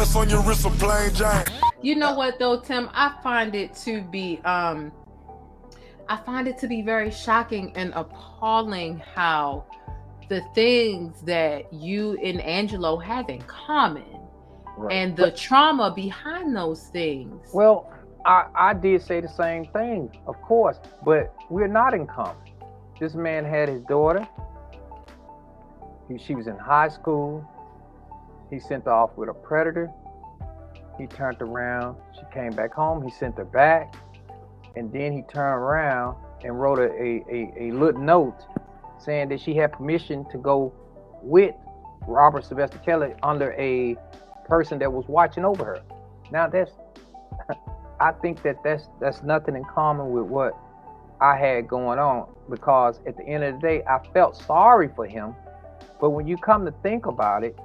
Diamonds on your wrist, a plain Jane. You know what though, Tim? I find it to be very shocking and appalling how the things that you and Angelo have in common, right, and the trauma behind those things. Well, I did say the same thing, of course, but we're not in common. This man had his daughter. She was in high school. He sent her off with a predator. He turned around. She came back home. He sent her back. And then he turned around and wrote a little note saying that she had permission to go with Robert Sylvester Kelly under a person that was watching over her. Now I think that's nothing in common with what I had going on, because at the end of the day, I felt sorry for him. But when you come to think about it,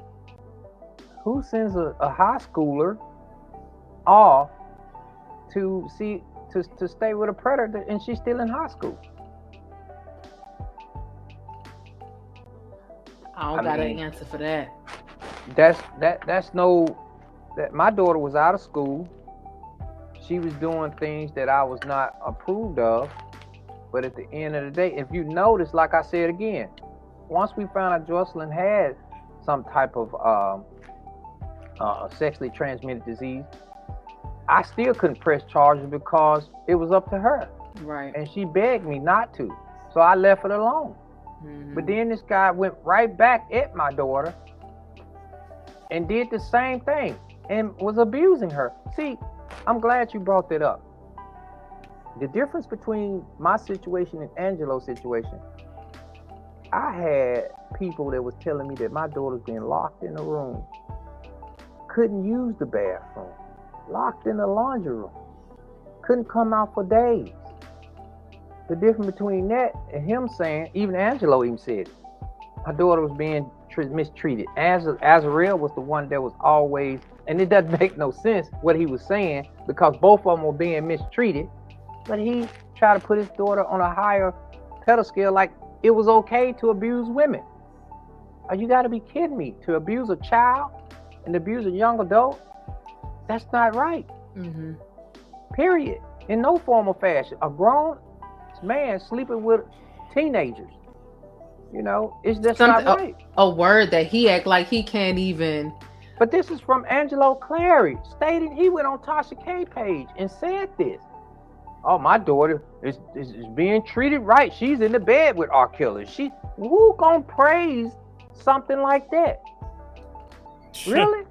who sends a high schooler off to stay with a predator and she's still in high school? I don't got an answer for that. That my daughter was out of school. She was doing things that I was not approved of. But at the end of the day, if you notice, like I said again, once we found out Joycelyn had some type of sexually transmitted disease, I still couldn't press charges because it was up to her. Right. And she begged me not to. So I left it alone. Mm-hmm. But then this guy went right back at my daughter and did the same thing and was abusing her. See, I'm glad you brought that up. The difference between my situation and Angelo's situation, I had people that was telling me that my daughter's being locked in a room, couldn't use the bathroom, locked in the laundry room, couldn't come out for days. The difference between that and him saying, even Angelo even said, my daughter was being mistreated. Azrael was the one that was always, and it doesn't make no sense what he was saying, because both of them were being mistreated, but he tried to put his daughter on a higher pedestal, like it was okay to abuse women. You got to be kidding me. To abuse a child and abuse a young adult, that's not right. Mm-hmm. Period. In no form or fashion. A grown man sleeping with teenagers, it's just not right. A word that he act like he can't even. But this is from Angelo Clary, stating he went on Tasha K page and said this. Oh, my daughter is being treated right. She's in the bed with R. Kelly. Who gonna praise something like that? Really?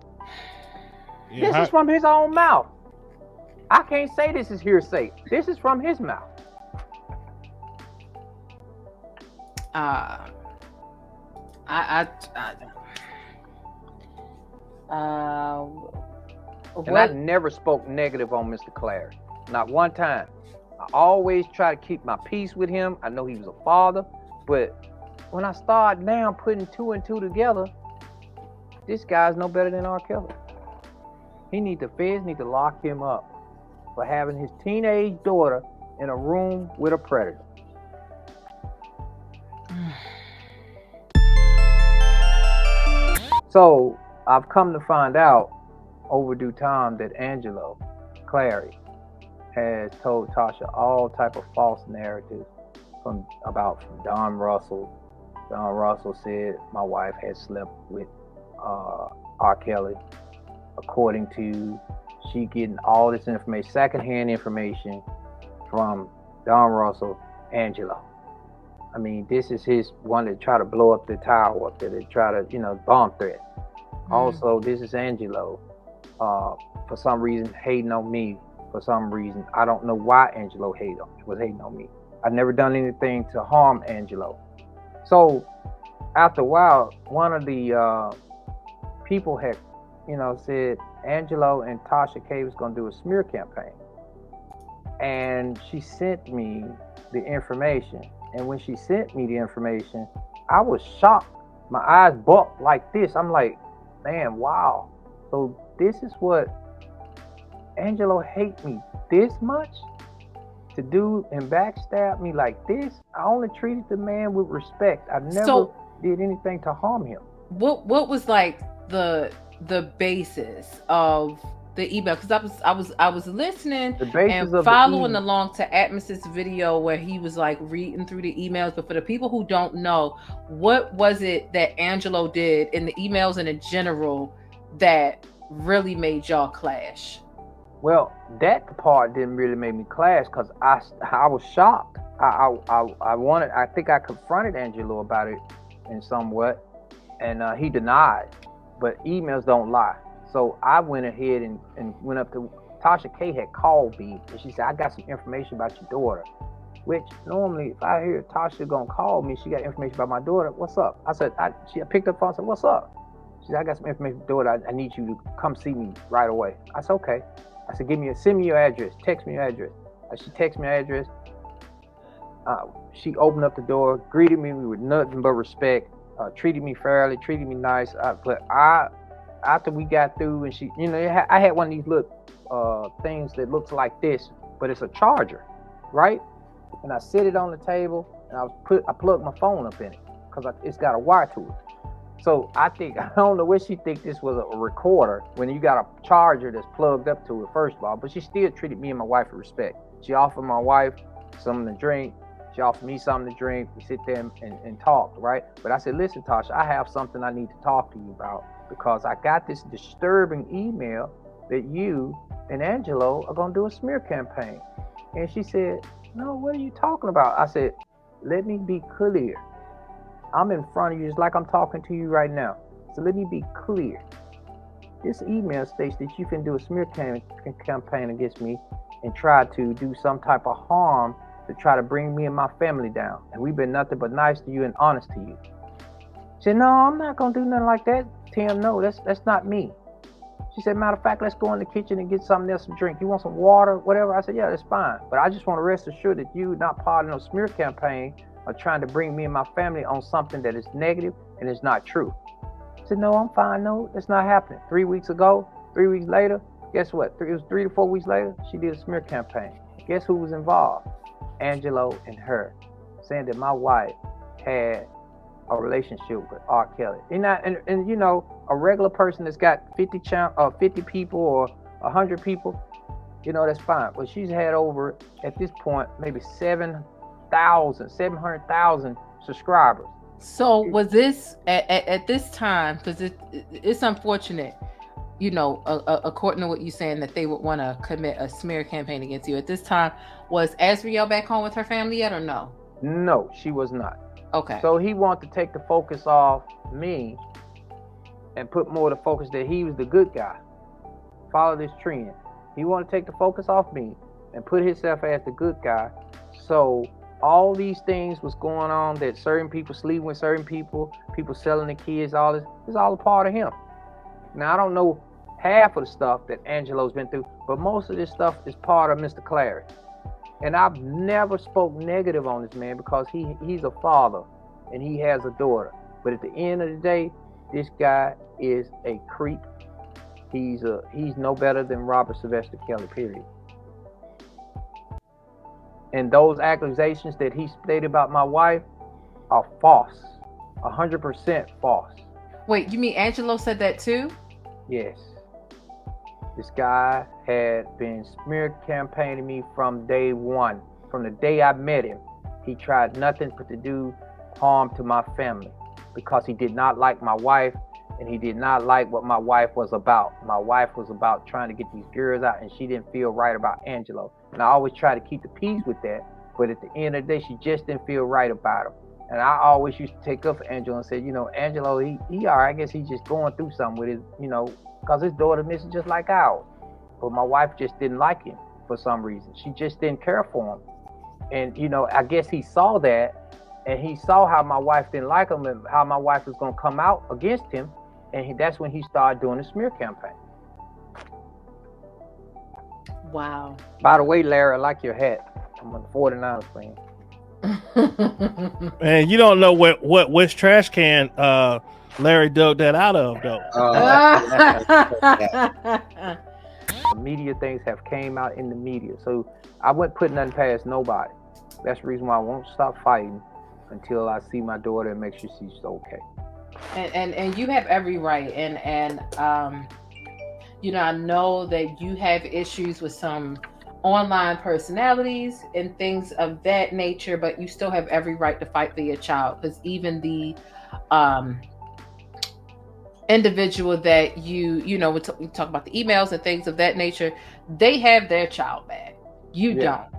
Yeah, this is from his own mouth. I can't say this is hearsay. This is from his mouth. I never spoke negative on Mr. Clary. Not one time. I always try to keep my peace with him. I know he was a father, but when I start now putting two and two together, this guy's no better than R. Kelly. The feds need to lock him up for having his teenage daughter in a room with a predator. So I've come to find out over due time that Angelo Clary has told Tasha all type of false narratives from Don Russell. Don Russell said my wife had slept with R. Kelly. According to she getting all this information, secondhand information from Don Russell, Angelo. I mean, this is his one that try to blow up the tower up there, to try to, bomb threat. Mm-hmm. Also, this is Angelo, for some reason hating on me. For some reason, I don't know why Angelo was hating on me. I've never done anything to harm Angelo. So after a while, one of the people had, said Angelo and Tasha K was going to do a smear campaign. And she sent me the information. And when she sent me the information, I was shocked. My eyes bucked like this. I'm like, man, wow. So this is what Angelo hate me this much? To do and backstab me like this? I only treated the man with respect. I never did anything to harm him. What was like the the basis of the email, because I was listening and of following along to Atmos's video where he was like reading through the emails. But for the people who don't know, what was it that Angelo did in the emails and in general that really made y'all clash? Well, that part didn't really make me clash because I was shocked. I think I confronted Angelo about it in somewhat, and he denied. But emails don't lie. So I went ahead and went up to Tasha K had called me and she said, I got some information about your daughter. Which normally if I hear Tasha gonna call me, she got information about my daughter, what's up? I said, she picked up the phone and said, what's up? She said, I got some information about your daughter. I need you to come see me right away. I said, okay. I said, send me your address, text me your address. She texted me her address. She opened up the door, greeted me with nothing but respect, treated me fairly, treated me nice. After we got through, and she, I had one of these little things that looks like this, but it's a charger, right? And I set it on the table, and I plugged my phone up in it because it's got a wire to it. So I don't know what she think this was a recorder when you got a charger that's plugged up to it, first of all, but she still treated me and my wife with respect. She offered my wife something to drink. She offered me something to drink. We sit there and talked, right? But I said, listen, Tasha, I have something I need to talk to you about because I got this disturbing email that you and Angelo are going to do a smear campaign. And she said, no, what are you talking about? I said, let me be clear. I'm in front of you just like I'm talking to you right now. So let me be clear. This email states that you can do a smear campaign against me and try to do some type of harm to try to bring me and my family down. And we've been nothing but nice to you and honest to you. She said, no, I'm not going to do nothing like that. Tim, no, that's not me. She said, matter of fact, let's go in the kitchen and get something else to drink. You want some water, whatever? I said, yeah, that's fine. But I just want to rest assured that you're not part of no smear campaign or trying to bring me and my family on something that is negative and is not true. I said, no, I'm fine. No, that's not happening. 3 weeks ago, 3 weeks later, guess what? It was 3 to 4 weeks later, she did a smear campaign. Guess who was involved? Angelo and her, saying that my wife had a relationship with R. Kelly. And you know, a regular person that's got 50 people or 100 people, you know, that's fine. But she's had over, at this point, maybe 700,000 subscribers. So was this at this time, because it's unfortunate, you know, according to what you're saying, that they would want to commit a smear campaign against you. At this time, was Azriel back home with her family yet or no? No, she was not. Okay. So he wanted to take the focus off me and put more of the focus that he was the good guy. Follow this trend. He wanted to take the focus off me and put himself as the good guy. So all these things was going on, that certain people sleeping with certain people selling the kids, all this is all a part of him. Now, I don't know half of the stuff that Angelo's been through, but most of this stuff is part of Mr. Clary. And I've never spoke negative on this man because he's a father and he has a daughter. But at the end of the day, this guy is a creep. He's no better than Robert Sylvester Kelly, period. And those accusations that he stated about my wife are false, 100% false. Wait, you mean Angelo said that too? Yes. This guy had been smear campaigning me from day one. From the day I met him, he tried nothing but to do harm to my family because he did not like my wife and he did not like what my wife was about. My wife was about trying to get these girls out and she didn't feel right about Angelo. And I always try to keep the peace with that, but at the end of the day, she just didn't feel right about him. And I always used to take up for Angelo and say, you know, Angelo, he all right. I guess he's just going through something with his, you know, because his daughter missing just like ours. But my wife just didn't like him for some reason. She just didn't care for him. And, you know, I guess he saw that and he saw how my wife didn't like him and how my wife was going to come out against him. And that's when he started doing the smear campaign. Wow. By the way, Larry, I like your hat. I'm a 49ers fan. And you don't know which trash can Larry dug that out of, though. Media things have came out in the media, so I wouldn't put nothing past nobody. That's the reason why I won't stop fighting until I see my daughter and make sure she's okay. And you have every right. And I know that you have issues with some online personalities and things of that nature, but you still have every right to fight for your child, because even the individual that we talk about the emails and things of that nature, they have their child back. You don't.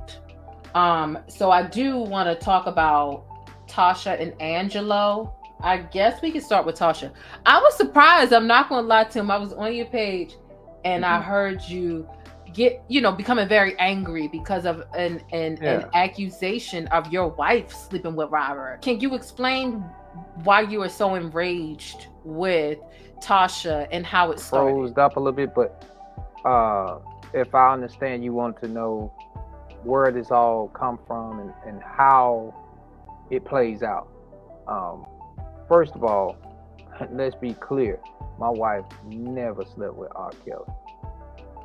So I do want to talk about Tasha and Angelo. I guess we can start with Tasha. I was surprised. I'm not going to lie to him. I was on your page and I heard you becoming very angry because of an accusation of your wife sleeping with Robert. Can you explain why you were so enraged with Tasha and how it started? Froze up a little bit, but if I understand, you want to know where this all come from and how it plays out. First of all, let's be clear. My wife never slept with R. Kelly.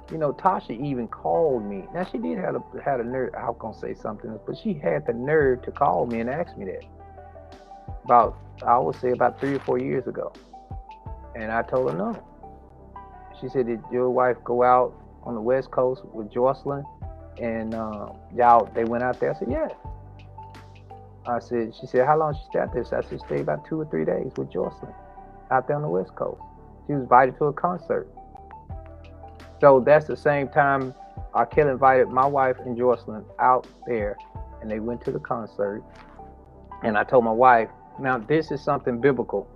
Tasha even called me. Now, she did have a nerve. I was going to say something else, but she had the nerve to call me and ask me that. I would say about 3 or 4 years ago. And I told her no. She said, did your wife go out on the West Coast with Joycelyn? And they went out there? I said, yeah. She said, how long she stayed out there? So I said, she stayed about 2 or 3 days with Joycelyn out there on the West Coast. She was invited to a concert. So that's the same time R. Kelly invited my wife and Joycelyn out there, and they went to the concert. And I told my wife, now this is something biblical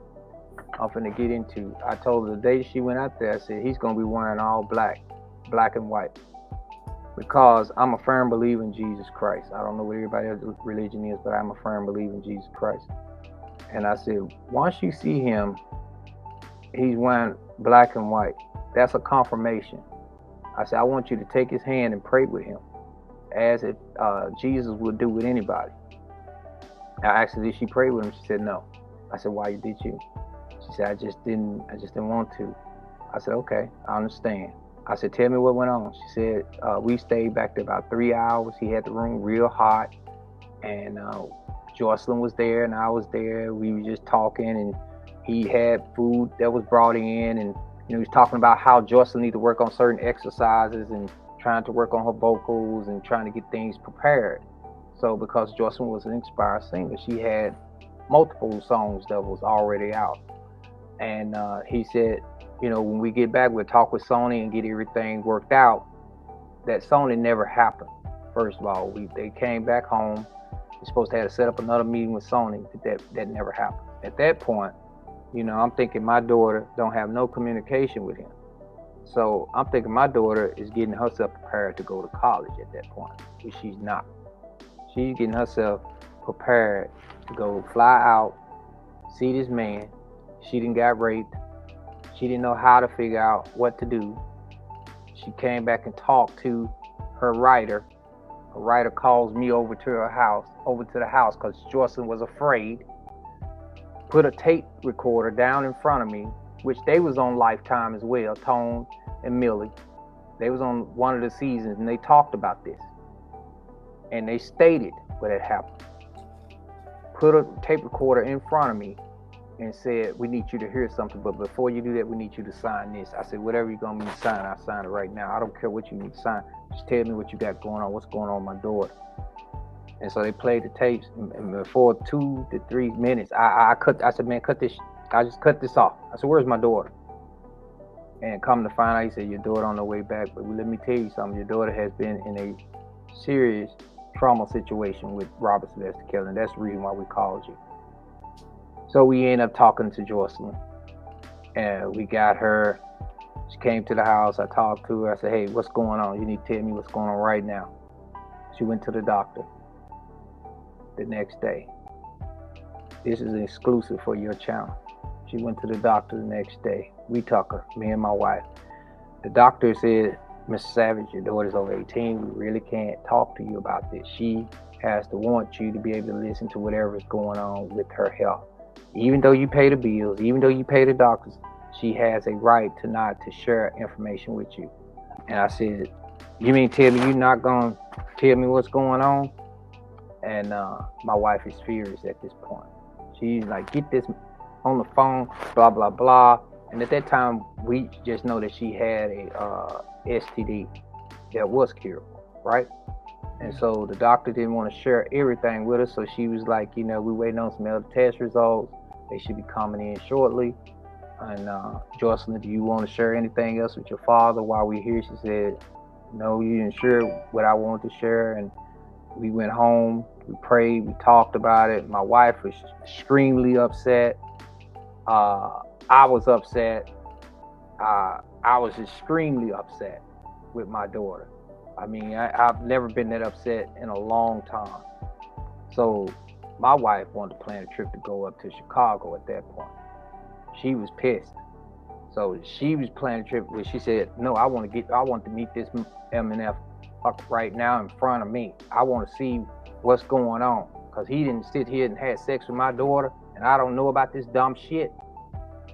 I'm finna get into. I told her the day she went out there, I said, he's gonna be wearing all black and white. Because I'm a firm believer in Jesus Christ. I don't know what everybody else's religion is, but I'm a firm believer in Jesus Christ. And I said, once you see him, he's wearing black and white. That's a confirmation. I said, I want you to take his hand and pray with him, as if Jesus would do with anybody. I asked her, did she pray with him? She said, no. I said, why did you? She said, I just didn't want to. I said, okay, I understand. I said, tell me what went on. She said, we stayed back there about 3 hours. He had the room real hot, and Joycelyn was there and I was there. We were just talking, and he had food that was brought in, and he was talking about how Joycelyn needed to work on certain exercises and trying to work on her vocals and trying to get things prepared. So because Joycelyn was an inspired singer, she had multiple songs that was already out. And he said, when we get back, we'll talk with Sony and get everything worked out. That Sony never happened. First of all, they came back home. We're supposed to have to set up another meeting with Sony, but that never happened. At that point, I'm thinking my daughter don't have no communication with him. So I'm thinking my daughter is getting herself prepared to go to college at that point, which she's not. She's getting herself prepared to go fly out, see this man. She didn't got raped. She didn't know how to figure out what to do. She came back and talked to her writer. Her writer calls me over to the house because Joycelyn was afraid. Put a tape recorder down in front of me, which they was on Lifetime as well, Tone and Millie. They was on one of the seasons, and they talked about this. And they stated what had happened. Put a tape recorder in front of me and said, we need you to hear something, but before you do that, we need you to sign this. I said, whatever you're going to need to sign, I'll sign it right now. I don't care what you need to sign. Just tell me what you got going on, what's going on with my daughter. And so they played the tapes, and before 2 to 3 minutes, I said, man, cut this. I just cut this off. I said, where's my daughter? And come to find out, he said, your daughter on the way back. But let me tell you something. Your daughter has been in a serious trauma situation with Robert Sylvester Kelly, and that's the reason why we called you. So we ended up talking to Joycelyn, and we got her. She came to the house. I talked to her. I said, hey, what's going on? You need to tell me what's going on right now. She went to the doctor the next day. This is an exclusive for your channel. She went to the doctor the next day. We took her, me and my wife. The doctor said, Mr. Savage, your daughter's over 18. We really can't talk to you about this. She has to want you to be able to listen to whatever's going on with her health. Even though you pay the bills, even though you pay the doctors, she has a right to not to share information with you. And I said, you mean tell me you're not going to tell me what's going on? And my wife is furious at this point. She's like, get this on the phone, blah, blah, blah. And at that time, we just know that she had a STD that was curable, right? And so the doctor didn't want to share everything with us. So she was like, you know, we're waiting on some other test results. They should be coming in shortly. And Joycelyn, do you want to share anything else with your father while we're here? She said, no, you didn't share what I wanted to share. And we went home, we prayed, we talked about it. My wife was extremely upset. I was upset. I was extremely upset with my daughter. I mean, I've never been that upset in a long time. So my wife wanted to plan a trip to go up to Chicago at that point. She was pissed. So she was planning a trip where she said, no, I want to meet this MNF right now in front of me. I want to see what's going on. Because he didn't sit here and had sex with my daughter, and I don't know about this dumb shit.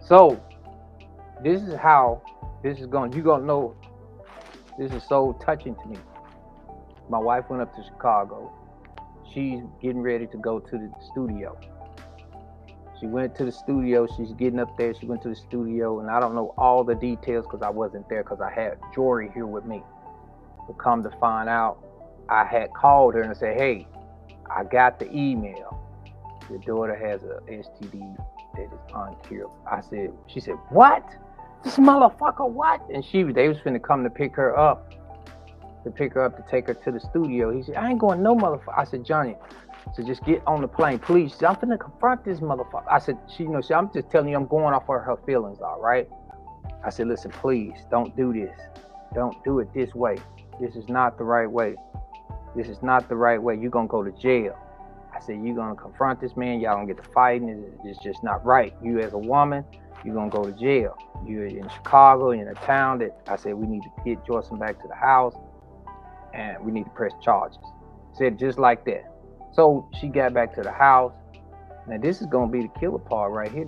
So this is how this is going. You're going to know this is so touching to me. My wife went up to Chicago. She's getting ready to go to the studio. She went to the studio. She's getting up there. She went to the studio, and I don't know all the details because I wasn't there because I had Jory here with me. But come to find out, I had called her and said, hey, I got the email. Your daughter has a STD that is uncurable. She said, what? This motherfucker, what? And they was finna come to pick her up to take her to the studio. He said, I ain't going no motherfucker. I said, Johnny, so just get on the plane, please. I'm finna confront this motherfucker. I said, I'm just telling you, I'm going off of her feelings, all right? I said, listen, please, don't do this. Don't do it this way. This is not the right way. This is not the right way. You're gonna go to jail. I said, you're gonna confront this man. Y'all gonna get to fighting. It's just not right. You as a woman, you're gonna go to jail. You're in Chicago, in a town that I said, we need to get Joycelyn back to the house and we need to press charges. Said just like that. So she got back to the house. Now this is gonna be the killer part right here.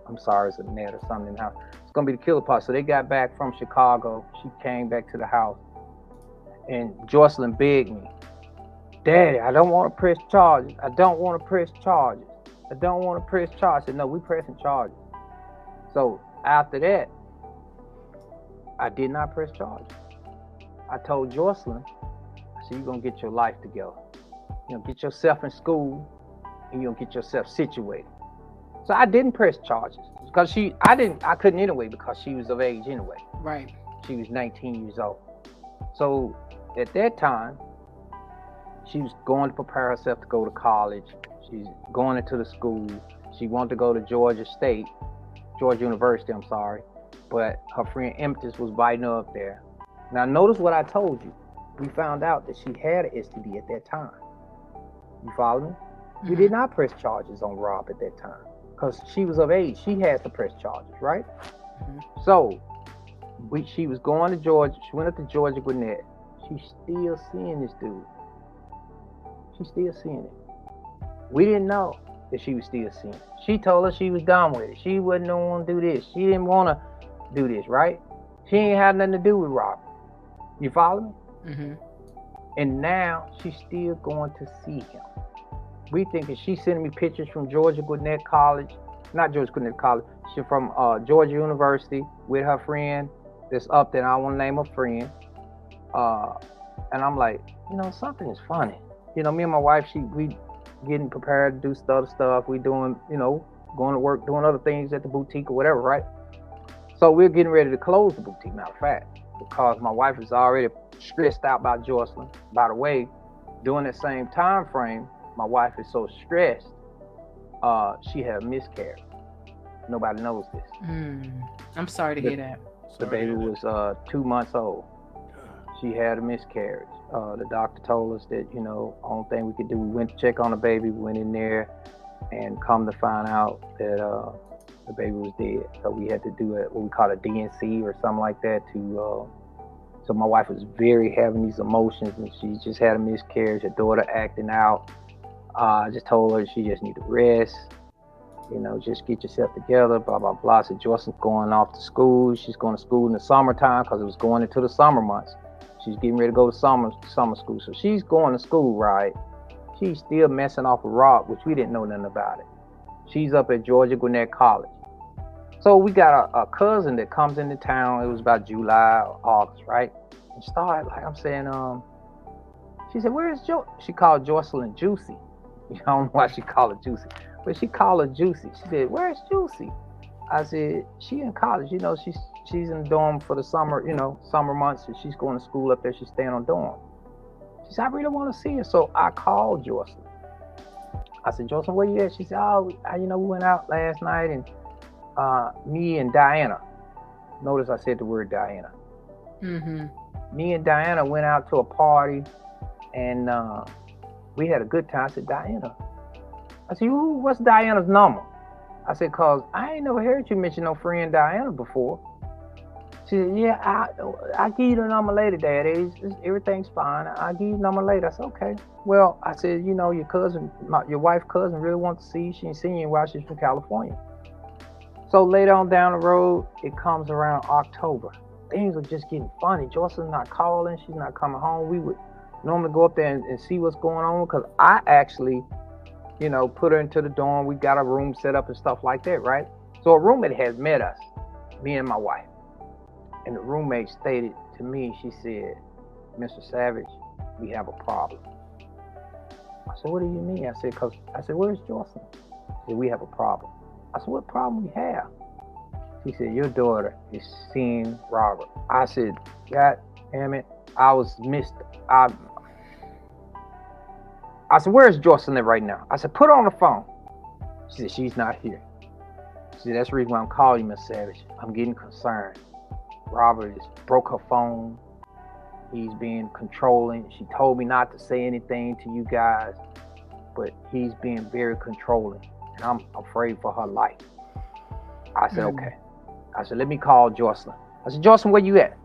I'm sorry, it's a net or something in the house. It's gonna be the killer part. So they got back from Chicago. She came back to the house. And Joycelyn begged me, Daddy, I don't want to press charges. I don't want to press charges. I don't want to press charges. I said, no, we're pressing charges. So after that, I did not press charges. I told Joycelyn, I said, you're going to get your life together. You're going to get yourself in school and you're going to get yourself situated. So I didn't press charges because I couldn't anyway because she was of age anyway. Right. She was 19 years old. So at that time, she was going to prepare herself to go to college. She's going into the school. She wanted to go to Georgia University, but her friend Emtis was biting her up there. Now notice what I told you. We found out that she had an STD at that time. You follow me? Mm-hmm. We did not press charges on Rob at that time because she was of age. She had to press charges, right? Mm-hmm. So she was going to Georgia. She went up to Georgia Gwinnett. She's still seeing this dude. She's still seeing it. We didn't know that she was still seeing it. She told us she was done with it. She wasn't want to do this. She didn't want to do this, right? She ain't had nothing to do with Robert. You follow me? Mm-hmm. And now she's still going to see him. We thinking she's sending me pictures from Georgia Gwinnett College. Not Georgia Gwinnett College. She's from Georgia University with her friend that's up there. I don't want to name her friend. And I'm like, something is funny. Me and my wife, we getting prepared to do stuff. We doing, going to work, doing other things at the boutique or whatever, right? So we're getting ready to close the boutique, matter of fact, because my wife is already stressed out about Joycelyn. By the way, during that same time frame, my wife is so stressed, she had a miscarriage. Nobody knows this. I'm sorry to hear that. The baby was 2 months old. She had a miscarriage. The doctor told us that, only thing we could do, we went to check on the baby, we went in there and come to find out that the baby was dead. So we had to do what we call a DNC or something like that so my wife was very having these emotions and she just had a miscarriage, her daughter acting out. I just told her she just need to rest, just get yourself together, blah, blah, blah. So Joycelyn's going off to school. She's going to school in the summertime because it was going into the summer months. She's getting ready to go to summer school. So she's going to school, right? She's still messing off with Rob, which we didn't know nothing about it. She's up at Georgia Gwinnett College. So we got a cousin that comes into town. It was about July or August, right? And started, like I'm saying, she said, where's She called Joycelyn Juicy. I don't know why she called her Juicy, but she called her Juicy. She said, where's Juicy? I said, she in college. She's in the dorm for the summer, summer months. And she's going to school up there. She's staying on dorm. She said, I really want to see her. So I called Joycelyn. I said, Joycelyn, where you at? She said, we went out last night, and me and Diana. Notice I said the word Diana. Mm-hmm. Me and Diana went out to a party, and we had a good time. I said, Diana. I said, what's Diana's number? I said, cause I ain't never heard you mention no friend Diana before. She said, yeah, I give you the number later, Daddy. Everything's fine. I'll give you the number later. I said, okay. Well, I said, your cousin, your wife's cousin really wants to see you. She ain't seen you while she's from California. So later on down the road, it comes around October. Things are just getting funny. Joycelyn's not calling. She's not coming home. We would normally go up there and see what's going on, because I actually, put her into the dorm. We got a room set up and stuff like that, right? So a roommate has met us, me and my wife. And the roommate stated to me, she said, Mr. Savage, we have a problem. I said, what do you mean? I said, where's Joycelyn? She said, we have a problem. I said, what problem we have? She said, your daughter is seeing Robert. I said, God damn it. I said, where's Joycelyn right now? I said, put her on the phone. She said, she's not here. She said, that's the reason why I'm calling you, Miss Savage. I'm getting concerned. Robert has broke her phone. He's being controlling. She told me not to say anything to you guys, but he's being very controlling, and I'm afraid for her life. I said, okay. I said, let me call Joycelyn. I said, Joycelyn, where you at?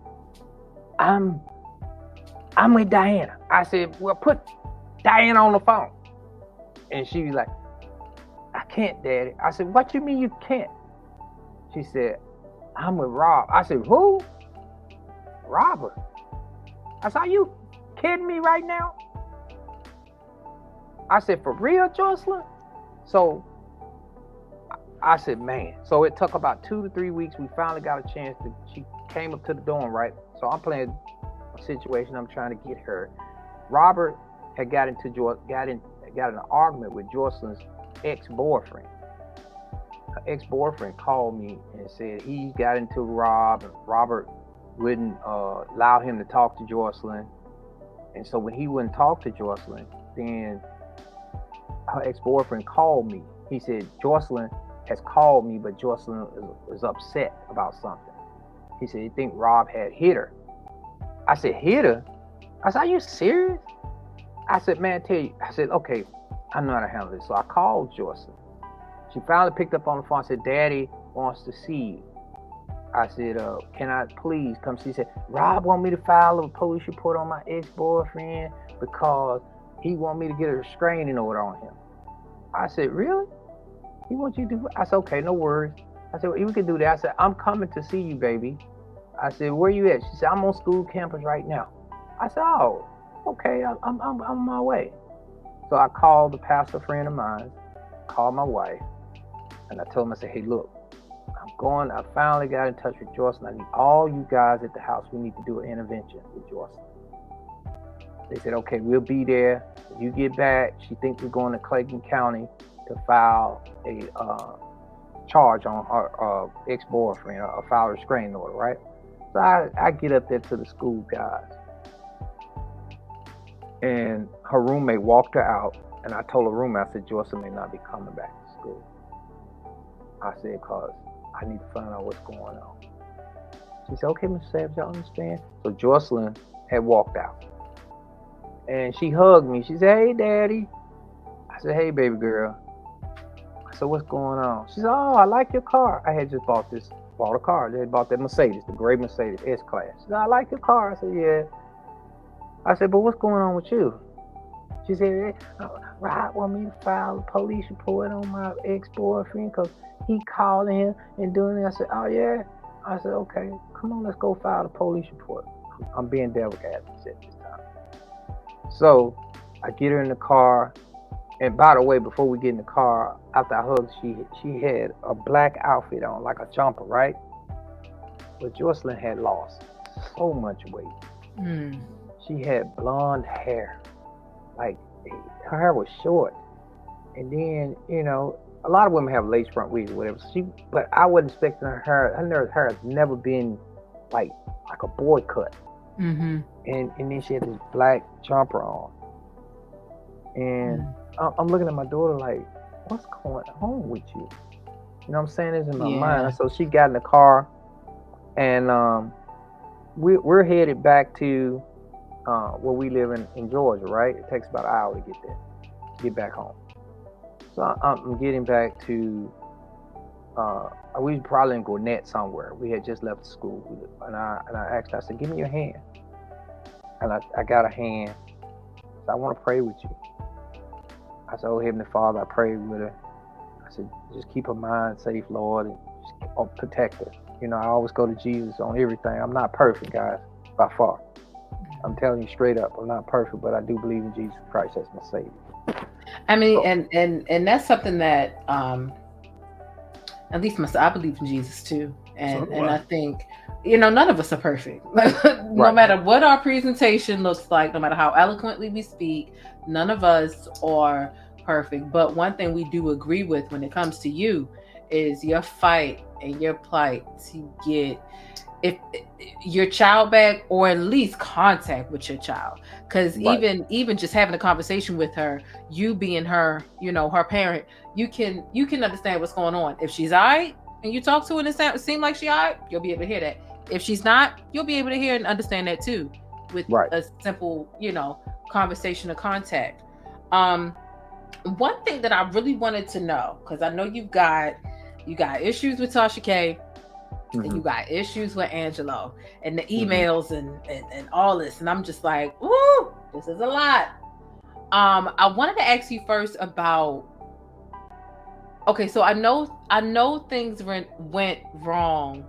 I'm with Diana. I said, well, put Diana on the phone. And she was like, I can't, Daddy. I said, what you mean you can't? She said, I'm with Rob. I said, who? Robert. I said, are you kidding me right now? I said, for real, Joycelyn? So I said, man. So it took about 2 to 3 weeks. We finally got a chance she came up to the dorm, right? So I'm playing a situation. I'm trying to get her. Robert had got in an argument with Joycelyn's ex-boyfriend. Her ex-boyfriend called me and said he got into Rob, and Robert wouldn't allow him to talk to Joycelyn. And so when he wouldn't talk to Joycelyn, then her ex-boyfriend called me. He said, Joycelyn has called me, but Joycelyn is upset about something. He said he think Rob had hit her. I said, hit her? I said, are you serious? I said, man, I said, okay, I know how to handle this. So I called Joycelyn. She finally picked up on the phone and said, Daddy wants to see you. I said, can I please come see? She said, Rob want me to file a police report on my ex-boyfriend because he want me to get a restraining order on him. I said, really? He wants you to do? I said, okay, no worries. I said, well, we can do that. I said, I'm coming to see you, baby. I said, where you at? She said, I'm on school campus right now. I said, oh, okay, I'm on my way. So I called the pastor friend of mine, called my wife, and I told him, I said, hey, look, I finally got in touch with Joycelyn. I need all you guys at the house. We need to do an intervention with Joycelyn. They said, okay, we'll be there. When you get back, she thinks we're going to Clayton County to file a charge on her ex-boyfriend, or file a restraining order, right? So I get up there to the school, guys. And her roommate walked her out, and I told her roommate, I said, Joycelyn may not be coming back to school. I said, because I need to find out what's going on. She said, okay, Mr. Savage, I understand. So Joycelyn had walked out. And she hugged me. She said, hey, Daddy. I said, hey, baby girl. I said, what's going on? She said, oh, I like your car. I had just bought a car. They had bought that Mercedes, the gray Mercedes S-Class. She said, I like your car. I said, yeah. I said, but what's going on with you? She said, Rob want me to file a police report on my ex-boyfriend because he called him and doing it. I said, oh, yeah? I said, okay, come on, let's go file a police report. I'm being devil's advocate at this time. So I get her in the car. And by the way, before we get in the car, after I hugged, she had a black outfit on, like a jumper, right? But Joycelyn had lost so much weight. She had blonde hair, like her hair was short. And then, you know, a lot of women have lace front wigs or whatever. But I wasn't expecting her hair. Her hair has never been like a boy cut. And then she had this black jumper on. And I'm looking at my daughter like, what's going on with you? You know what I'm saying? It's in my mind. So she got in the car, and we're headed back to where we live in Georgia, right? It takes about an hour to get there, get back home. So I'm getting back to, we was probably in Gwinnett somewhere. We had just left school, and I asked her, I said, give me your hand. And I got a hand. So I want to pray with you. I said, oh, Heavenly Father, I prayed with her. I said, just keep her mind safe, Lord, and just protect her. You know, I always go to Jesus on everything. I'm not perfect, guys, by far. I'm telling you straight up, I'm not perfect, but I do believe in Jesus Christ as my Savior. I mean, and that's something that, at least I believe in Jesus too. And I think, you know, none of us are perfect. No matter what our presentation looks like, no matter how eloquently we speak, none of us are perfect. But one thing we do agree with when it comes to you is your fight and your plight to get your child back, or at least contact with your child. Because even just having a conversation with her, you being her, you know, her parent, you can understand what's going on. If she's all right and you talk to her and it seems like she's all right, you'll be able to hear that. If she's not, you'll be able to hear and understand that too, with a simple, you know, conversation or contact. One thing that I really wanted to know, because I know you got issues with Tasha K, and you got issues with Angelo, and the emails and all this, and I'm just like, ooh, this is a lot. I wanted to ask you first about, okay, so I know things went wrong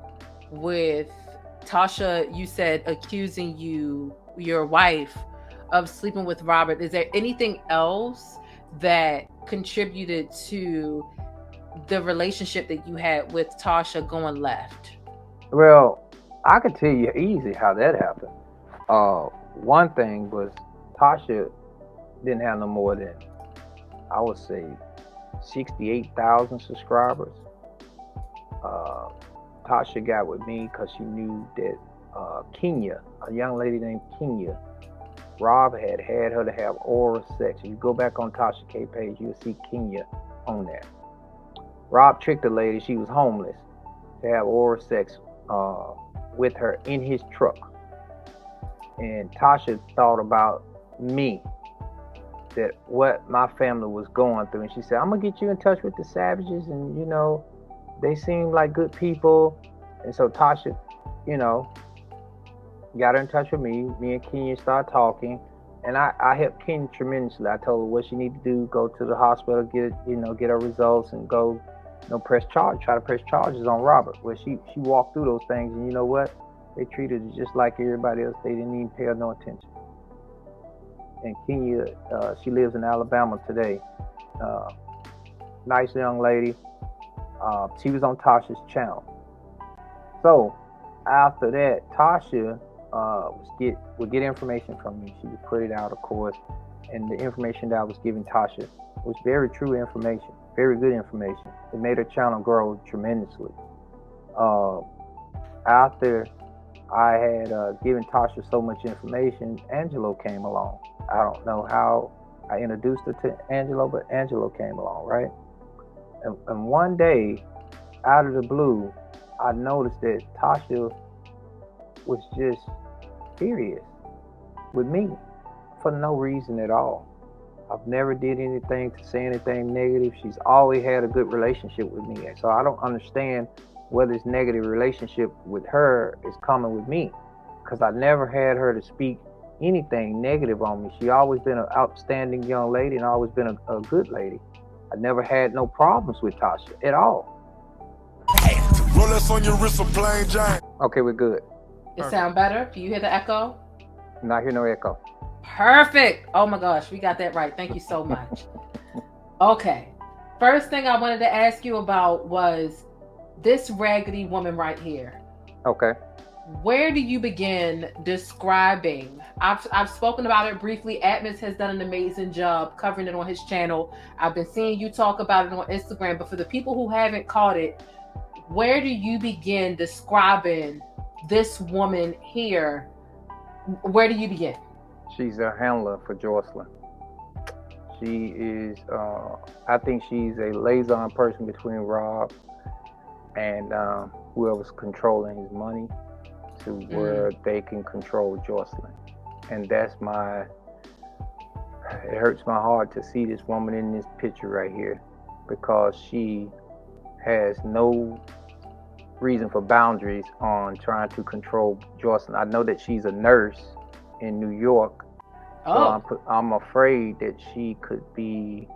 with Tasha. You said accusing your wife of sleeping with Robert. Is there anything else that contributed to the relationship that you had with Tasha going left? Well, I could tell you easy how that happened. One thing was Tasha didn't have no more than, I would say, 68,000 subscribers. Tasha got with me because she knew that Kenya, a young lady named Kenya, Rob had her to have oral sex. If you go back on Tasha K page, you'll see Kenya on there. Rob tricked the lady, she was homeless, to have oral sex with her in his truck. And Tasha thought about me, that what my family was going through. And she said, I'm going to get you in touch with the Savages, and, you know, they seem like good people. And so Tasha, you know, got her in touch with me. Me and Kenya started talking. And I helped Kenya tremendously. I told her what she needed to do, go to the hospital, get her results, and go, you know, try to press charges on Robert. Well, she walked through those things, and you know what? They treated her just like everybody else. They didn't even pay her no attention. And Kenya, she lives in Alabama today. Nice young lady. She was on Tasha's channel. So after that, Tasha would get information from me. She would put it out, of course. And the information that I was giving Tasha was very true information, very good information. It made her channel grow tremendously. After I had given Tasha so much information, Angelo came along. I don't know how I introduced her to Angelo, but Angelo came along, right? And one day, out of the blue, I noticed that Tasha was just furious with me for no reason at all. I've never did anything to say anything negative. She's always had a good relationship with me. So I don't understand where this negative relationship with her is coming with me, because I never had her to speak anything negative on me. She always been an outstanding young lady and always been a good lady. I never had no problems with Tasha at all. Rolex on your wrist, a plain giant. Okay, we're good. It sound better? Do you hear the echo? Not hear no echo. Perfect. Oh my gosh, we got that right. Thank you so much. Okay. First thing I wanted to ask you about was this raggedy woman right here. Okay. Where do you begin describing? I've spoken about it briefly. Atmos has done an amazing job covering it on his channel. I've been seeing you talk about it on Instagram, but for the people who haven't caught it, where do you begin describing this woman here? Where do you begin? She's a handler for Joycelyn. She is, I think she's a liaison person between Rob and whoever's controlling his money to where they can control Joycelyn. And it hurts my heart to see this woman in this picture right here, because she has no reason for boundaries on trying to control Joycelyn. I know that she's a nurse in New York. So I'm afraid that she could be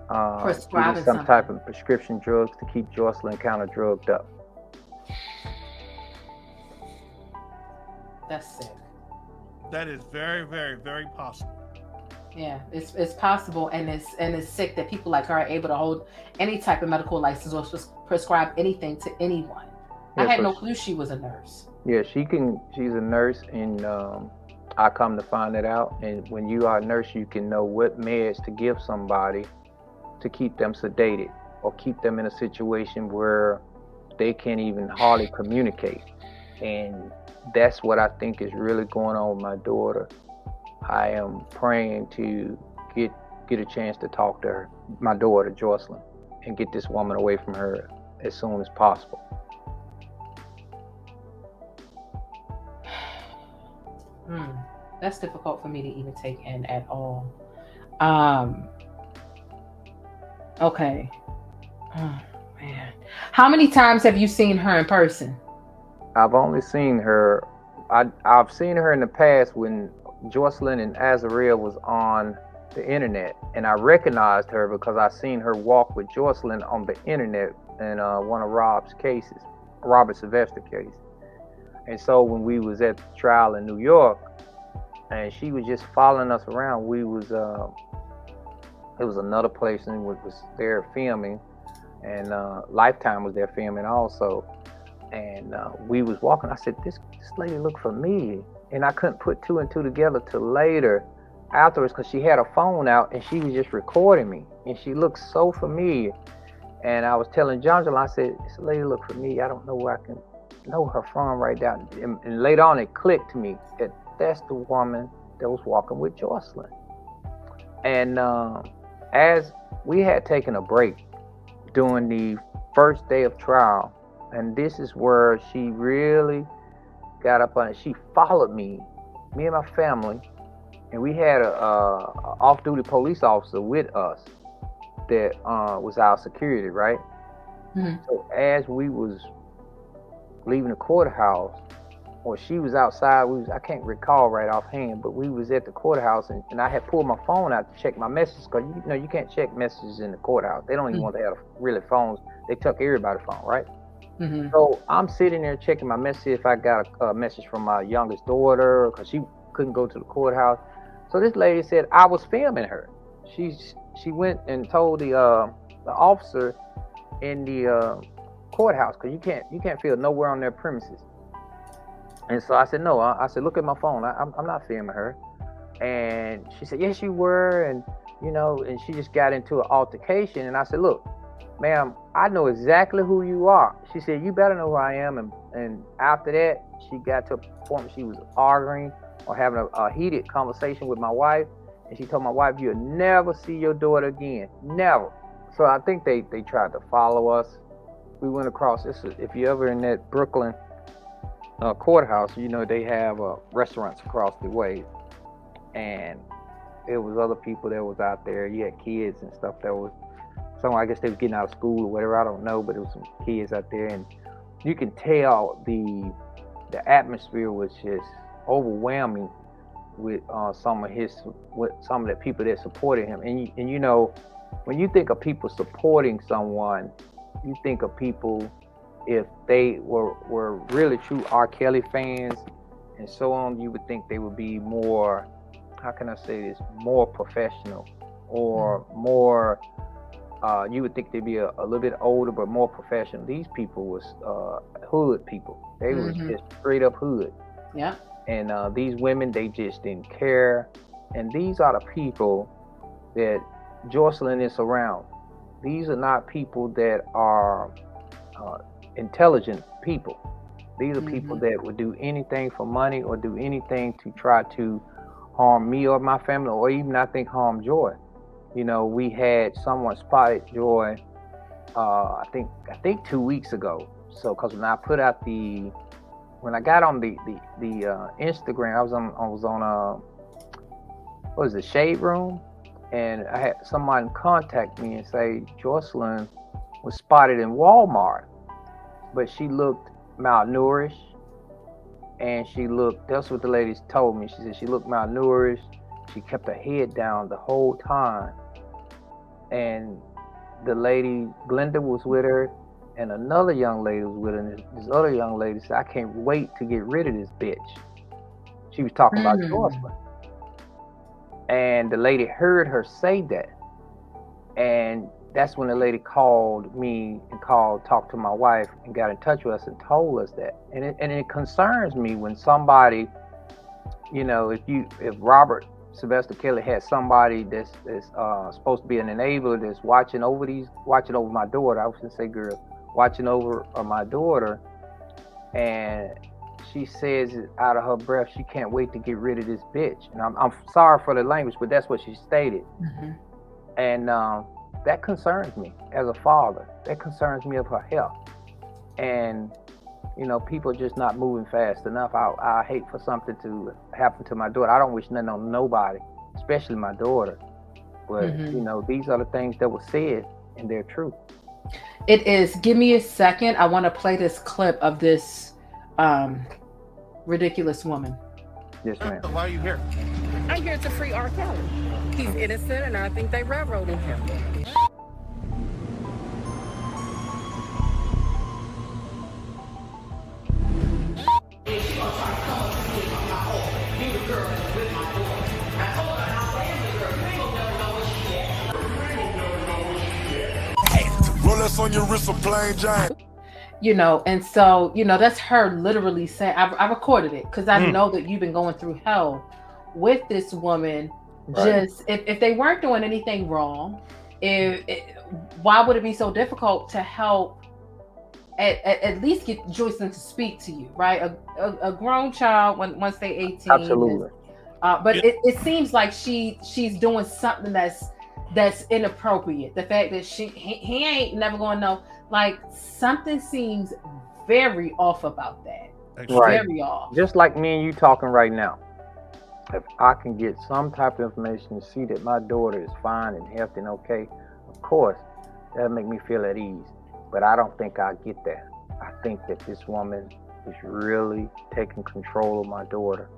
prescribing some type of prescription drugs to keep Joycelyn kind of drugged up. That's sick. That is very, very, very possible. Yeah, it's possible, and it's sick that people like her are able to hold any type of medical license or prescribe anything to anyone. Yeah, I had no clue she was a nurse. Yeah, she's a nurse, and I come to find it out. And when you are a nurse, you can know what meds to give somebody to keep them sedated or keep them in a situation where they can't even hardly communicate. And that's what I think is really going on with my daughter. I am praying to get a chance to talk to her, my daughter, Joycelyn, and get this woman away from her as soon as possible. That's difficult for me to even take in at all. Okay. Oh, man. How many times have you seen her in person? I've only seen her. I've seen her in the past when Joycelyn and Azariah was on the internet, and I recognized her because I seen her walk with Joycelyn on the internet in one of Rob's cases, Robert Sylvester case. And so when we was at the trial in New York, and she was just following us around, it was another place and was there filming, and Lifetime was there filming also. And we was walking. I said, this lady looked familiar. And I couldn't put two and two together till later afterwards, because she had a phone out and she was just recording me. And she looked so familiar. And I was telling Jonjelyn, I said, this lady looked familiar. I don't know where I can know her from right now. And later on it clicked to me that that's the woman that was walking with Joycelyn. And as we had taken a break during the first day of trial, and this is where she really got up on it. She followed me and my family, and we had a off-duty police officer with us that was our security, right? Mm-hmm. So as we was leaving the courthouse, or she was outside, I can't recall right offhand, but we was at the courthouse, and I had pulled my phone out to check my messages, because you can't check messages in the courthouse. They don't even want to have really phones. They took everybody's phone, right? Mm-hmm. So I'm sitting there checking my message if I got a message from my youngest daughter, because she couldn't go to the courthouse. So this lady said I was filming her. She went and told the officer in the courthouse, because you can't film nowhere on their premises. And so I said no. I said, look at my phone. I'm not filming her. And she said, yes, you were. And and she just got into an altercation. And I said, look, ma'am, I know exactly who you are. She said, you better know who I am. And after that, she got to a point where she was arguing or having a heated conversation with my wife. And she told my wife, you'll never see your daughter again. Never. So I think they tried to follow us. We went across this. If you're ever in that Brooklyn courthouse, they have restaurants across the way. And there was other people that was out there. You had kids and stuff that was, so I guess they was getting out of school or whatever, I don't know, but there was some kids out there, and you can tell the atmosphere was just overwhelming with some of the people that supported him. And when you think of people supporting someone, you think of people, if they were really true R. Kelly fans and so on, you would think they would be more, how can I say this, more professional or more You would think they'd be a little bit older, but more professional. These people was hood people. They was just straight up hood. Yeah. And these women, they just didn't care. And these are the people that Joycelyn is around. These are not people that are intelligent people. These are people that would do anything for money or do anything to try to harm me or my family, or even, I think, harm Joy. You know, we had someone spotted Joy, I think 2 weeks ago. So, because when I put out when I got on the Instagram, I was on what was it, Shade Room, and I had someone contact me and say Joycelyn was spotted in Walmart, but she looked malnourished, and that's what the ladies told me. She said she looked malnourished. She kept her head down the whole time, and the lady Glenda was with her, and another young lady was with her. And this other young lady said, "I can't wait to get rid of this bitch." She was talking about Joycelyn. And the lady heard her say that. And that's when the lady called me and talked to my wife and got in touch with us and told us that. And it concerns me when somebody, you know, if Robert Sylvester Kelly had somebody that's supposed to be an enabler that's watching over my daughter. I was gonna say girl, watching over my daughter, and she says out of her breath, she can't wait to get rid of this bitch. And I'm sorry for the language, but that's what she stated. And that concerns me as a father. That concerns me of her health. And, you know, people are just not moving fast enough. I hate for something to happen to my daughter. I don't wish nothing on nobody, especially my daughter. But, you know, these are the things that were said, and they're true. It is. Give me a second. I want to play this clip of this ridiculous woman. Yes, ma'am. Why are you here? I'm here to free R. Kelly. He's innocent, and I think they railroaded him. Rolex on your wrist, a plain giant. You know, and so, you know, that's her literally saying, I recorded it because I know that you've been going through hell with this woman. Right. Just if they weren't doing anything wrong, why would it be so difficult to help at least get Joycelyn to speak to you, right? A grown child once they're 18. Absolutely. But it seems like she's doing something that's inappropriate. The fact that he ain't never gonna know. Like, something seems very off about that. Right. Very off. Just like me and you talking right now. If I can get some type of information to see that my daughter is fine and healthy and okay, of course, that'll make me feel at ease. But I don't think I get that. I think that this woman is really taking control of my daughter.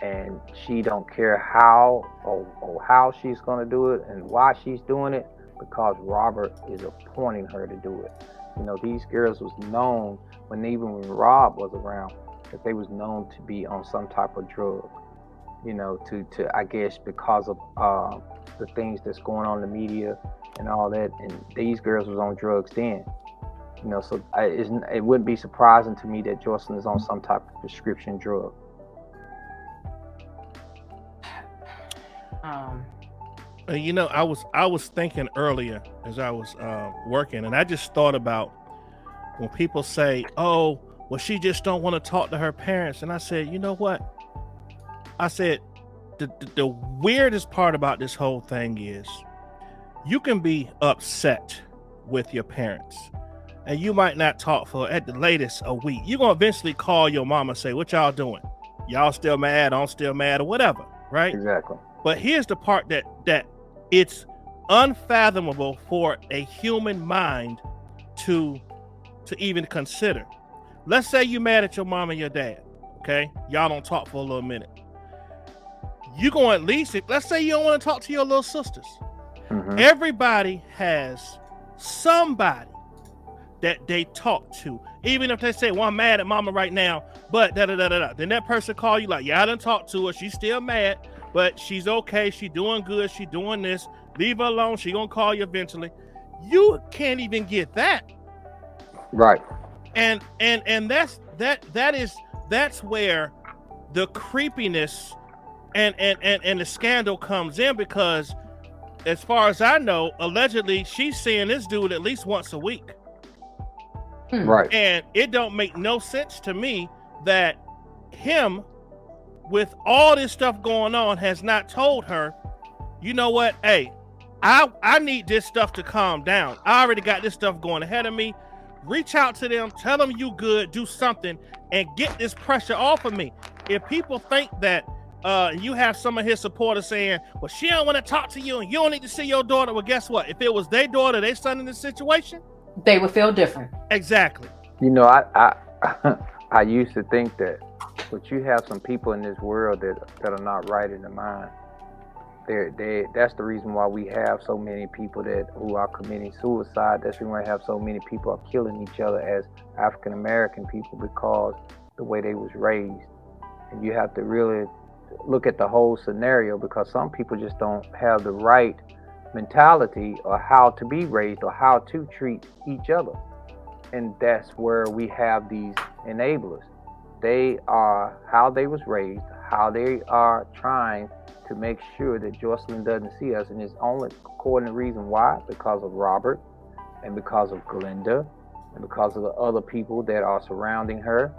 And she don't care how or how she's going to do it and why she's doing it, because Robert is appointing her to do it. You know, these girls was known, even when Rob was around, that they was known to be on some type of drug. You know, to I guess because of the things that's going on in the media and all that, and these girls was on drugs then. You know, so it wouldn't be surprising to me that Joycelyn is on some type of prescription drug. You know, I was thinking earlier as I was working, and I just thought about when people say, "Oh, well, she just don't want to talk to her parents," and I said, you know what? I said, the weirdest part about this whole thing is you can be upset with your parents, and you might not talk for at the latest a week. You're gonna eventually call your mama and say, "What y'all doing? Y'all still mad? I'm still mad," or whatever, right? Exactly. But here's the part that it's unfathomable for a human mind to even consider. Let's say you're mad at your mom and your dad, okay? Y'all don't talk for a little minute. You gonna at least, let's say you don't want to talk to your little sisters. Mm-hmm. Everybody has somebody that they talk to. Even if they say, "Well, I'm mad at mama right now, but da-da-da-da-da." Then that person call you like, "Yeah, I done talked to her. She's still mad, but she's okay. She doing good. She doing this. Leave her alone. She gonna call you eventually. You can't even get that. Right. And that's where the creepiness and the scandal comes in, because as far as I know, allegedly she's seeing this dude at least once a week. Right. And it don't make no sense to me that him, with all this stuff going on, has not told her, you know what, hey, I need this stuff to calm down. I already got this stuff going ahead of me. Reach out to them, tell them you good, do something, and get this pressure off of me. If people think that you have some of his supporters saying, well, she don't want to talk to you and you don't need to see your daughter, well, guess what? If it was their daughter, their son in this situation, they would feel different. Exactly. You know, I used to think that, but you have some people in this world that are not right in the mind. That's the reason why we have so many people who are committing suicide. That's the reason why we have so many people are killing each other as African American people, because the way they was raised. And you have to really look at the whole scenario, because some people just don't have the right mentality or how to be raised or how to treat each other. And that's where we have these enablers. They are how they was raised, how they are trying to make sure that Joycelyn doesn't see us, and it's only according to reason why, because of Robert and because of Glenda and because of the other people that are surrounding her.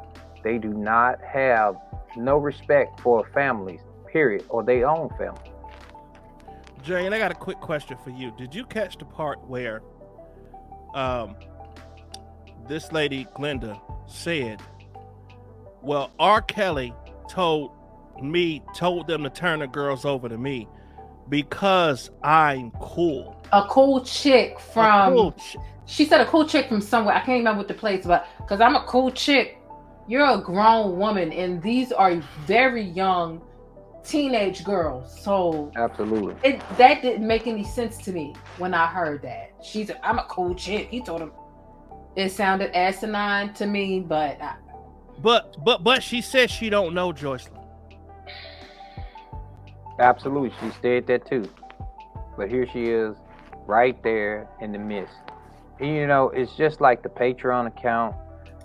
They do not have no respect for families, period, or their own family. Jay, and I got a quick question for you. Did you catch the part where this lady Glenda said, well, R. Kelly told them to turn the girls over to me because I'm cool. A cool chick from she said a cool chick from somewhere. I can't remember what the place, but because I'm a cool chick. You're a grown woman, and these are very young teenage girls. So absolutely, that didn't make any sense to me when I heard that. I'm a cool chick. He told him. It sounded asinine to me, but she said she don't know Joycelyn. Absolutely, she said that too. But here she is, right there in the midst. And, you know, it's just like the Patreon account.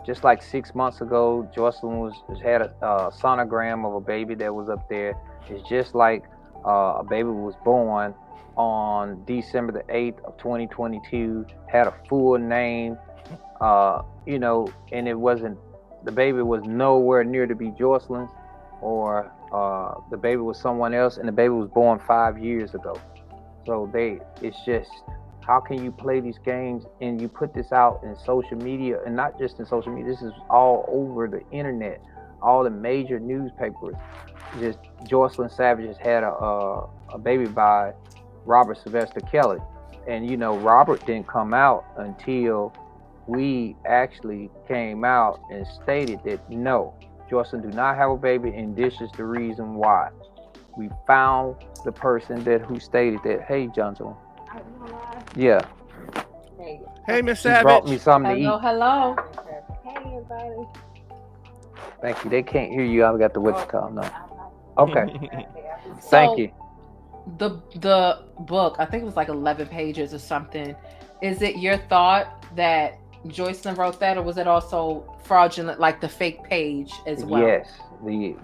Just like 6 months ago, Joycelyn had a sonogram of a baby that was up there. It's just like a baby was born on December the 8th of 2022, had a full name, you know, and the baby was nowhere near to be Joycelyn's, or the baby was someone else, and the baby was born 5 years ago. So it's just, how can you play these games and you put this out in social media, and not just in social media, this is all over the internet, all the major newspapers. Just Joycelyn Savage has had a baby by Robert Sylvester Kelly. And, you know, Robert didn't come out until we actually came out and stated that, no, Joycelyn do not have a baby, and this is the reason why. We found the person who stated that. Hey, Jonjelyn. Yeah. Hey, Miss Savage. Brought me something to eat. Hello. Hey, everybody. Thank you. They can't hear you. I've got the what you call them. Okay. So, thank you. The book, I think it was like 11 pages or something. Is it your thought that Joycelyn wrote that, or was it also fraudulent, like the fake page as well? Yes, the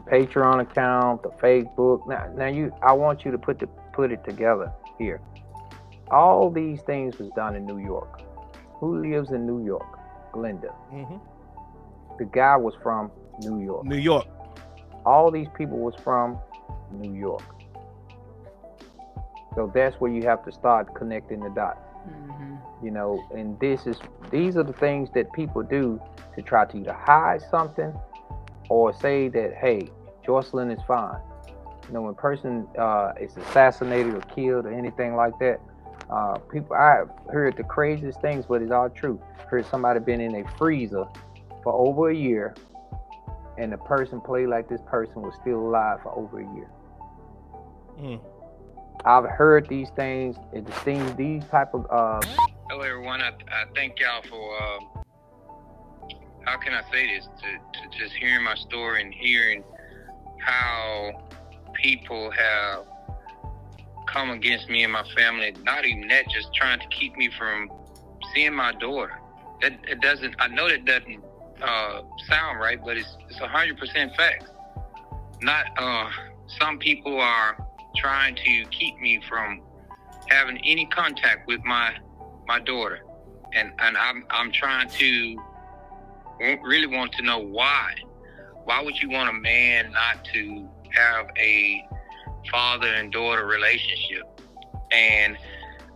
Patreon account, the fake book. Now I want you to put it together here. All these things was done in New York. Who lives in New York? Glenda. Mm-hmm. The guy was from New York. New York. All these people was from New York. So that's where you have to start connecting the dots. Mm-hmm. You know, and these are the things that people do to try to either hide something or say that, hey, Joycelyn is fine. You know, when a person is assassinated or killed or anything like that, I've heard the craziest things, but it's all true. Heard somebody been in a freezer for over a year, and the person played like this person was still alive for over a year. Mm. I've heard these things. These type of. Hello, everyone. I thank y'all for. How can I say this? To just hearing my story and hearing how people have come against me and my family. Not even that, just trying to keep me from seeing my daughter. It doesn't. I know that doesn't sound right, but it's 100% facts. Not some people are trying to keep me from having any contact with my daughter, and I'm trying to really want to know why. Why would you want a man not to have a father and daughter relationship? And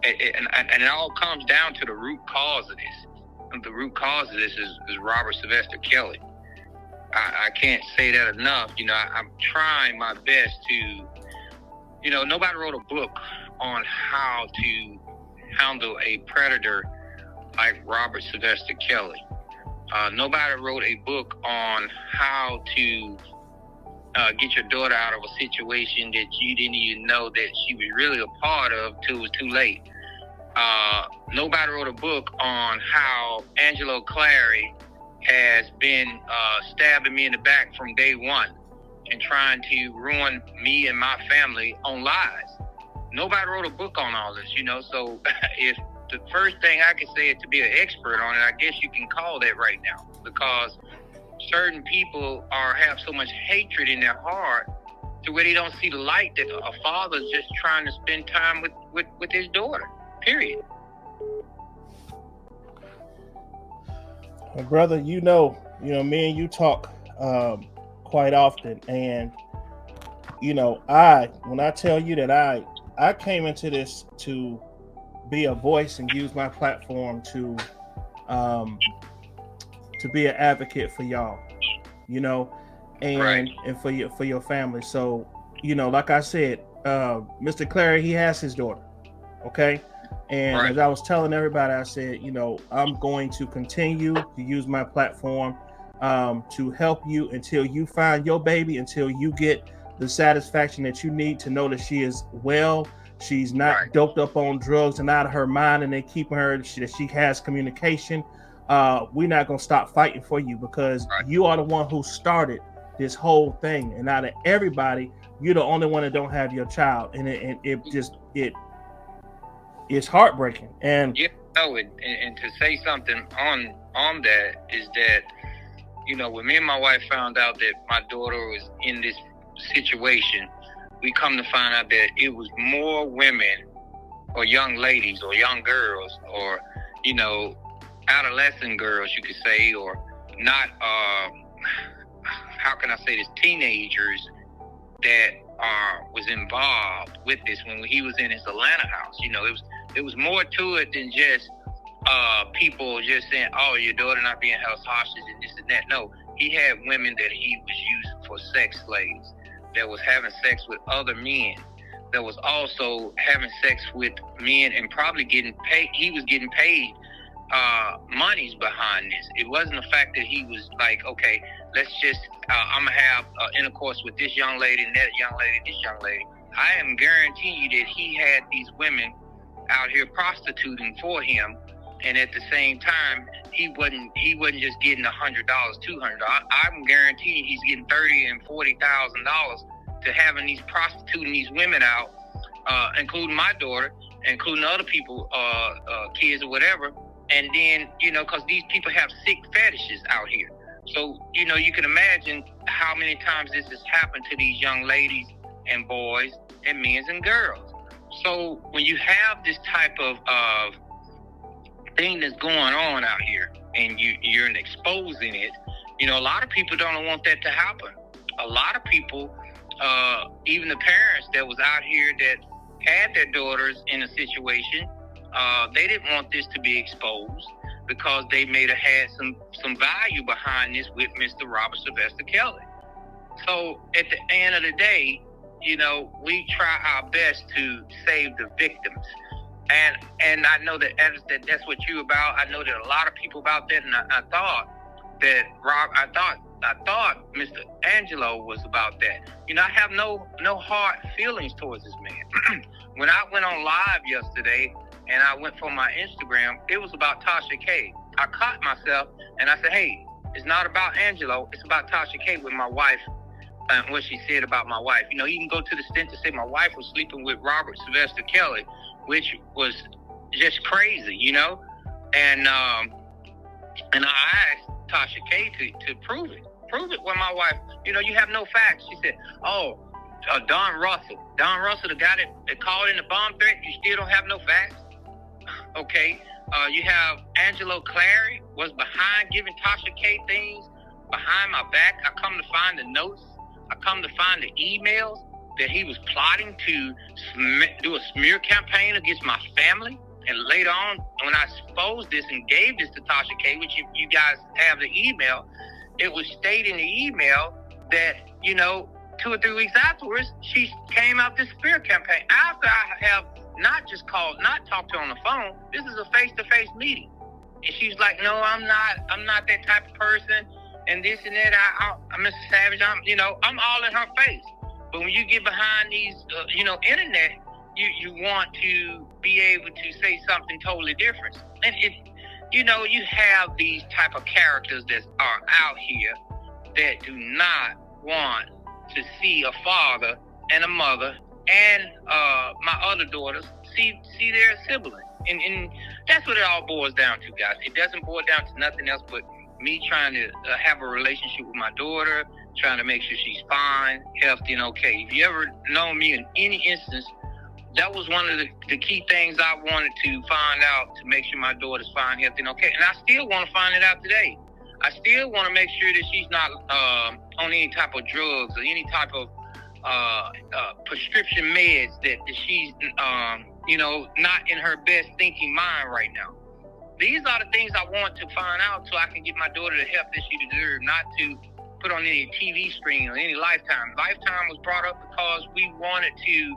it all comes down to the root cause of this. And the root cause of this is Robert Sylvester Kelly. I can't say that enough. You know, I'm trying my best to, you know, nobody wrote a book on how to handle a predator like Robert Sylvester Kelly. Nobody wrote a book on how to get your daughter out of a situation that you didn't even know that she was really a part of till it was too late. Nobody wrote a book on how Angelo Clary has been stabbing me in the back from day one and trying to ruin me and my family on lies. Nobody wrote a book on all this, you know, so if the first thing I can say is to be an expert on it, I guess you can call that right now, because certain people have so much hatred in their heart to where they don't see the light that a father's just trying to spend time with his daughter, period. Well, brother, you know, me and you talk quite often, and you know, when I tell you that I came into this to be a voice and use my platform to be an advocate for y'all, you know, and right. and for your family. So, you know, like I said, Mr. Clary, he has his daughter, okay? And right. as I was telling everybody, I said, you know, I'm going to continue to use my platform to help you until you find your baby, until you get the satisfaction that you need to know that she is well, she's not right. doped up on drugs and out of her mind, and they keeping her that she has communication. We're not going to stop fighting for you, because right. you are the one who started this whole thing, and out of everybody, you're the only one that don't have your child, and it's heartbreaking. And yeah, no, and to say something on that is that, you know, when me and my wife found out that my daughter was in this situation, we come to find out that it was more women or young ladies or young girls or, you know, adolescent girls, you could say, or not, how can I say this, teenagers that was involved with this when he was in his Atlanta house. You know, it was more to it than just people just saying, oh, your daughter not being held hostage and this and that. No, he had women that he was using for sex slaves, that was having sex with other men, that was also having sex with men and probably getting paid. He was getting paid monies behind this. It wasn't the fact that he was like, okay, let's just, I'm going to have intercourse with this young lady and that young lady, this young lady. I am guaranteeing you that he had these women out here prostituting for him, and at the same time, he wasn't just getting $100, $200. I'm guaranteeing he's getting $30,000 and $40,000 to having these prostituting these women out, including my daughter, including other people, kids or whatever. And then, you know, because these people have sick fetishes out here. So, you know, you can imagine how many times this has happened to these young ladies and boys and men and girls. So when you have this type of thing that's going on out here and you're exposing it, you know, a lot of people don't want that to happen. A lot of people, even the parents that was out here that had their daughters in a situation, they didn't want this to be exposed because they may have had some value behind this with Mr. Robert Sylvester Kelly. So at the end of the day, you know, we try our best to save the victims. And I know that's what you're about. I know that a lot of people about that, and I thought that I thought Mr. Angelo was about that. You know, I have no hard feelings towards this man. When I went on live yesterday and I went for my Instagram, it was about Tasha K. I caught myself and I said, hey, it's not about Angelo, it's about Tasha K with my wife what she said about my wife. You know, even go to the extent to say my wife was sleeping with Robert Sylvester Kelly, which was just crazy, you know. And I asked Tasha K to prove it with my wife. You know, you have no facts. She said, oh, Don Russell, the guy that called in the bomb threat, you still don't have no facts? Okay. You have Angelo Clary was behind giving Tasha K things behind my back. I come to find the notes. I come to find the emails that he was plotting to do a smear campaign against my family. And later on, when I exposed this and gave this to Tasha K, which you guys have the email, it was stated in the email that, you know, 2 or 3 weeks afterwards, she came out this smear campaign. After I have not just called, not talked to her on the phone, this is a face-to-face meeting. And she's like, no, I'm not that type of person. And this and that, I'm Mr. Savage, I'm all in her face. But when you get behind these, internet, you want to be able to say something totally different. And you have these type of characters that are out here that do not want to see a father and a mother and my other daughters see their sibling. And that's what it all boils down to, guys. It doesn't boil down to nothing else but me trying to have a relationship with my daughter, trying to make sure she's fine, healthy, and okay. If you ever know me in any instance, that was one of the key things I wanted to find out, to make sure my daughter's fine, healthy, and okay. And I still want to find it out today. I still want to make sure that she's not on any type of drugs or any type of prescription meds, that she's, not in her best thinking mind right now. These are the things I want to find out so I can give my daughter the help that she deserves, not to put on any TV screen or any Lifetime. Lifetime was brought up because we wanted to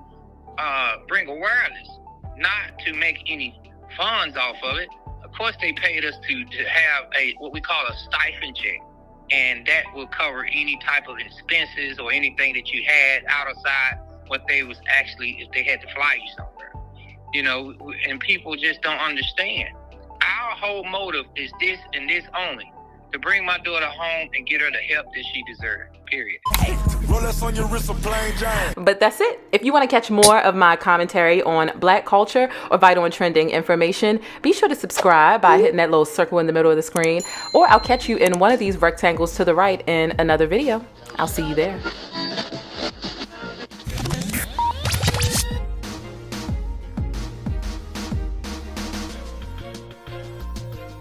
bring awareness, not to make any funds off of it. Of course, they paid us to have what we call a stipend check, and that will cover any type of expenses or anything that you had outside what they was actually, if they had to fly you somewhere. And people just don't understand. Our whole motive is this and this only: to bring my daughter home and get her the help that she deserves, period. Rolex on your wrist, a plain Jane. But that's it. If you want to catch more of my commentary on Black culture or vital and trending information, be sure to subscribe by hitting that little circle in the middle of the screen, or I'll catch you in one of these rectangles to the right in another video. I'll see you there.